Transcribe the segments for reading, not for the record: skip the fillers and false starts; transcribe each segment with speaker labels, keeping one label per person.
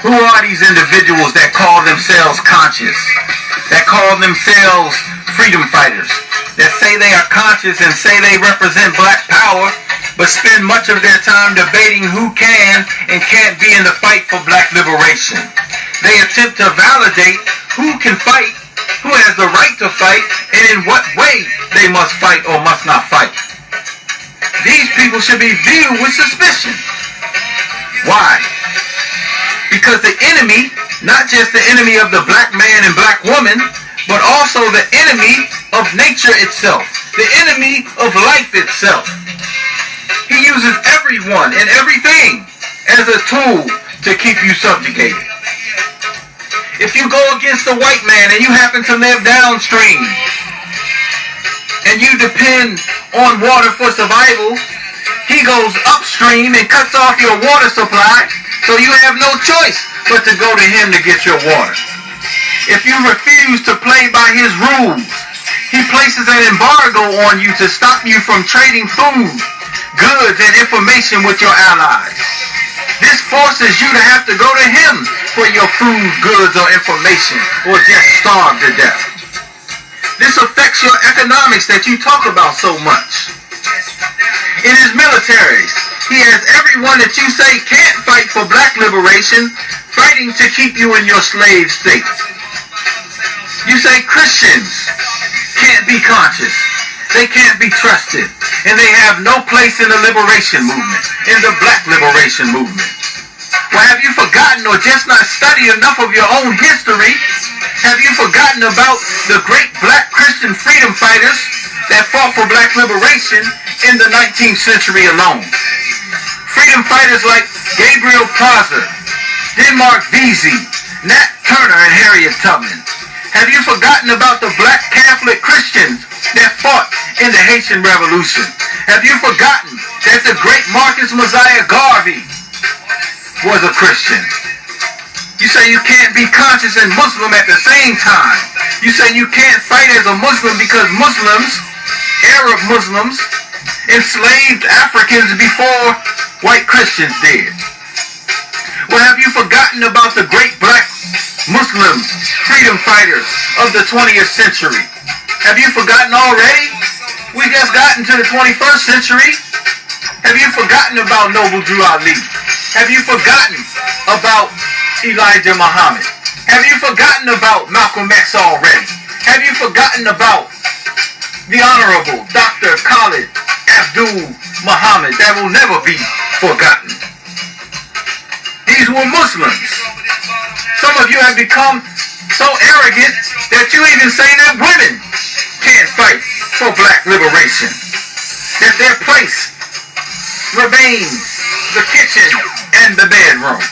Speaker 1: Who are these individuals that call themselves conscious, that call themselves freedom fighters, that say they are conscious and say they represent black power, but spend much of their time debating who can and can't be in the fight for black liberation? They attempt to validate who can fight, who has the right to fight, and in what way they must fight or must not fight. These people should be viewed with suspicion. Why? Because the enemy, not just the enemy of the black man and black woman, but also the enemy of nature itself, the enemy of life itself. He uses everyone and everything as a tool to keep you subjugated. If you go against the white man and you happen to live downstream and you depend on water for survival, he goes upstream and cuts off your water supply, so you have no choice but to go to him to get your water. If you refuse to play by his rules, he places an embargo on you to stop you from trading food, goods, and information with your allies. This forces you to have to go to him for your food, goods, or information, or just starve to death. This affects your economics that you talk about so much. In his militaries, he has everyone that you say can't fight for black liberation fighting to keep you in your slave state. You say Christians can't be conscious, they can't be trusted, and they have no place in the liberation movement, in the black liberation movement. Well, have you forgotten or just not studied enough of your own history? Have you forgotten about the great black Christian freedom fighters that fought for black liberation in the 19th century alone? Freedom fighters like Gabriel Prosser, Denmark Vesey, Nat Turner, and Harriet Tubman. Have you forgotten about the black Catholic Christians that fought in the Haitian Revolution? Have you forgotten that the great Marcus Mosiah Garvey was a Christian? You say you can't be conscious and Muslim at the same time. You say you can't fight as a Muslim because Muslims, Arab Muslims, enslaved Africans before white Christians did. Well, have you forgotten about the great black Muslim freedom fighters of the 20th century? Have you forgotten already? We just got into the 21st century. Have you forgotten about Noble Drew Ali? Have you forgotten about Elijah Muhammad? Have you forgotten about Malcolm X already? Have you forgotten about the Honorable Dr. Khalid Abdul Muhammad? That will never be forgotten. These were Muslims. Some of you have become so arrogant that you even say that women can't fight for black liberation. That their place remains the kitchen and the bedroom.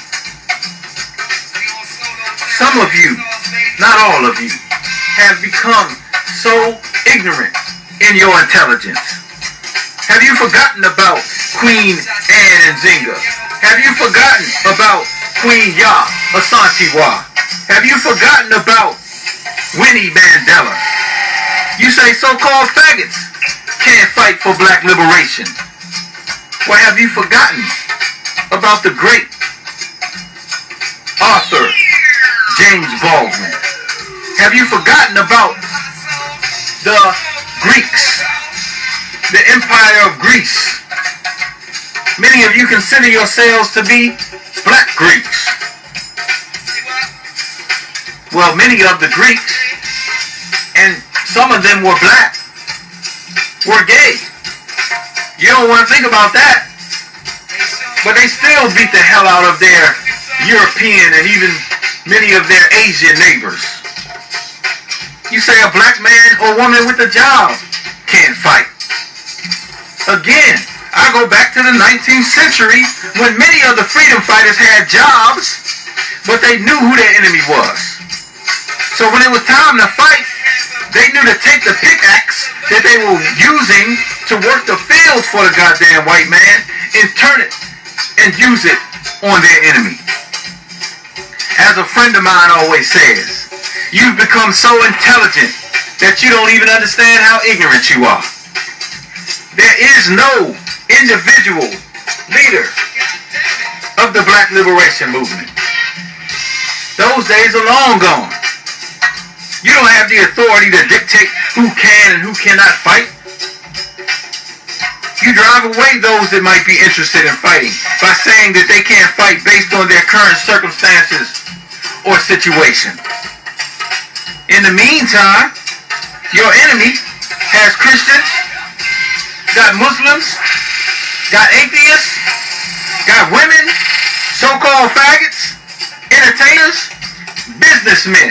Speaker 1: Some of you, not all of you, have become so ignorant in your intelligence. Have you forgotten about Queen Anne Nzinga? Have you forgotten about Queen Yaa Asantewaa? Have you forgotten about Winnie Mandela? You say so-called faggots can't fight for black liberation. Well, have you forgotten about the great author James Baldwin? Have you forgotten about the Greeks, the Empire of Greece? Many of you consider yourselves to be black Greeks. Well, many of the Greeks, and some of them were black, were gay. You don't want to think about that. But they still beat the hell out of their European and even many of their Asian neighbors. You say a black man or woman with a job can't fight. Again, I go back to the 19th century when many of the freedom fighters had jobs, but they knew who their enemy was. So when it was time to fight, they knew to take the pickaxe that they were using to work the fields for the goddamn white man and turn it and use it on their enemy. As a friend of mine always says, you've become so intelligent that you don't even understand how ignorant you are. There is no individual leader of the black liberation movement. Those days are long gone. You don't have the authority to dictate who can and who cannot fight. You drive away those that might be interested in fighting by saying that they can't fight based on their current circumstances or situation. In the meantime, your enemy has Christians, got Muslims, got atheists, got women, so-called faggots, entertainers, businessmen,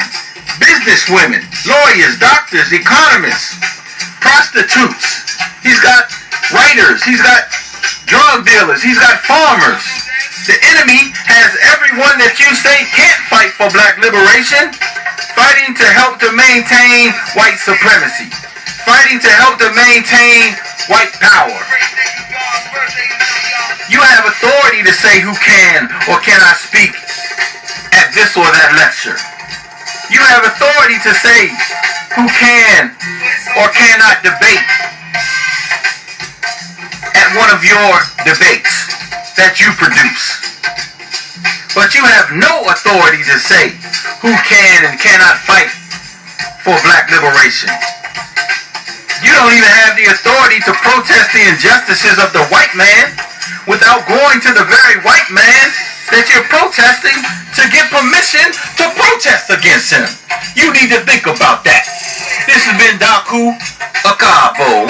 Speaker 1: businesswomen, lawyers, doctors, economists, prostitutes. He's got writers, he's got drug dealers, he's got farmers. The enemy has everyone that you say can't fight for black liberation, fighting to help to maintain white supremacy, fighting to help to maintain white power. You have authority to say who can or cannot speak at this or that lecture. You have authority to say who can or cannot debate at one of your debates that you produce. But you have no authority to say who can and cannot fight for black liberation. You don't even have the authority to protest the injustices of the white man without going to the very white man that you're protesting to get permission to protest against him. You need to think about that. This has been Daku Akabo.